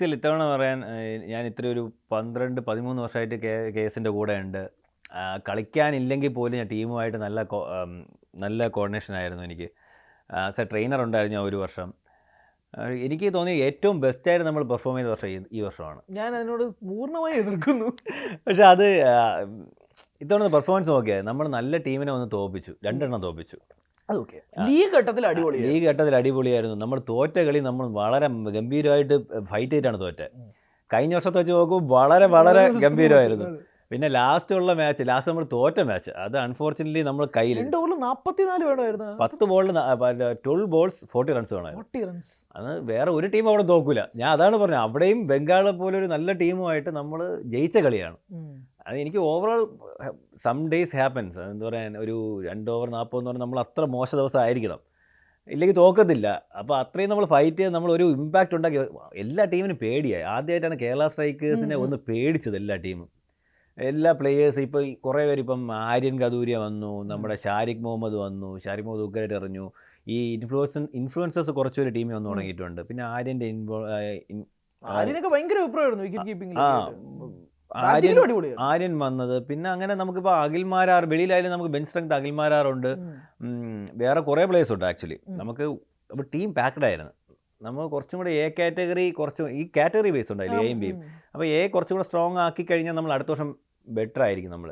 ICL ഇത്തവണ പറയാൻ ഞാൻ ഇത്ര ഒരു 12-13 വർഷമായിട്ട് KSൻ്റെ കൂടെ ഉണ്ട്. കളിക്കാനില്ലെങ്കിൽ പോലും ഞാൻ ടീമുമായിട്ട് നല്ല കോർഡിനേഷൻ ആയിരുന്നു എനിക്ക്. ആസ് എ ട്രെയിനർ ഉണ്ടായിരുന്നു ഞാൻ 1 വർഷം. എനിക്ക് തോന്നി ഏറ്റവും ബെസ്റ്റായിട്ട് നമ്മൾ പെർഫോം ചെയ്ത വർഷം ഈ വർഷമാണ്. ഞാൻ അതിനോട് പൂർണ്ണമായി എതിർക്കുന്നു. പക്ഷെ അത് ഇത്തവണ പെർഫോമൻസ് നോക്കിയാൽ നമ്മൾ നല്ല ടീമിനെ ഒന്ന് തോൽപ്പിച്ചു, 2 എണ്ണം തോൽപ്പിച്ചു. ലീഗ് ഘട്ടത്തിൽ അടിപൊളിയായിരുന്നു. നമ്മൾ തോറ്റ കളി നമ്മൾ വളരെ ഗംഭീരമായിട്ട് ഫൈറ്റ് ചെയ്തിട്ടാണ് തോറ്റ. കഴിഞ്ഞ വർഷത്തെ വെച്ച് നോക്കുമ്പോൾ വളരെ വളരെ ഗംഭീരമായിരുന്നു. പിന്നെ ലാസ്റ്റ് നമ്മൾ തോറ്റ മാച്ച് അത് അൺഫോർച്ചുനേറ്റ്ലി നമ്മൾ കയ്യിൽ 44 വേണമായിരുന്നു. 10 ബോളിൽ 12 ബോൾസ് 40 റൺസ് വേണമായിരുന്നു. അത് വേറെ ഒരു ടീം അവിടെ തോക്കൂല. ഞാൻ അതാണ് പറഞ്ഞത്, അവിടെയും ബംഗാളെ പോലെ ഒരു നല്ല ടീമുമായിട്ട് നമ്മൾ ജയിച്ച കളിയാണ്. അത് എനിക്ക് ഓവറോൾ സം ഡേയ്സ് ഹാപ്പൻസ്. എന്താ പറയാൻ, ഒരു 2 ഓവർ 40 എന്ന് പറഞ്ഞാൽ നമ്മൾ അത്ര മോശ ദിവസം ആയിരിക്കണം, ഇല്ലെങ്കിൽ തോക്കത്തില്ല. അപ്പോൾ അത്രയും നമ്മൾ ഫൈറ്റ് ചെയ്ത് നമ്മൾ ഒരു ഇമ്പാക്റ്റ് ഉണ്ടാക്കി. എല്ലാ ടീമിനും പേടിയായി. ആദ്യമായിട്ടാണ് കേരള സ്ട്രൈക്കേഴ്സിനെ ഒന്ന് പേടിച്ചത് എല്ലാ ടീമും. എല്ലാ പ്ലേയേഴ്സ് ഇപ്പോൾ കുറേ പേര്, ഇപ്പം ആര്യൻ കദൂരിയ വന്നു, നമ്മുടെ ഷാരിഖ് മുഹമ്മദ് വന്നു, ഷാരിഖ് മുഹമ്മദ് ഉഗ്രായിട്ട് എറിഞ്ഞു. ഈ ഇൻഫ്ലുവൻസേഴ്സ് കുറച്ചൊരു ടീമിൽ വന്നു തുടങ്ങിയിട്ടുണ്ട്. പിന്നെ ആര്യൻ്റെ ഭയങ്കര അഭിപ്രായമായിരുന്നു വിക്കറ്റ് കീപ്പിംഗ്. ആര്യൻ വന്നത്. പിന്നെ അങ്ങനെ നമുക്കിപ്പോൾ അഖിൽമാരാർ വെളിയിലായാലും നമുക്ക് ബെഞ്ച് സ്ട്രെങ്ത് അഖിൽമാരാറുണ്ട്. വേറെ കുറേ പ്ലേയേഴ്സ് ഉണ്ട്. ആക്ച്വലി നമുക്ക് ടീം പാക്ഡ് ആയിരുന്നു. നമ്മൾ കുറച്ചും കൂടെ എ കാറ്റഗറി, ഈ കാറ്റഗറി ബേസ് ഉണ്ടായില്ലേ, എയും ബിയും. അപ്പോൾ കുറച്ചും കൂടെ സ്ട്രോങ് ആക്കി കഴിഞ്ഞാൽ നമ്മൾ അടുത്ത വർഷം ബെറ്റർ ആയിരിക്കും നമ്മൾ.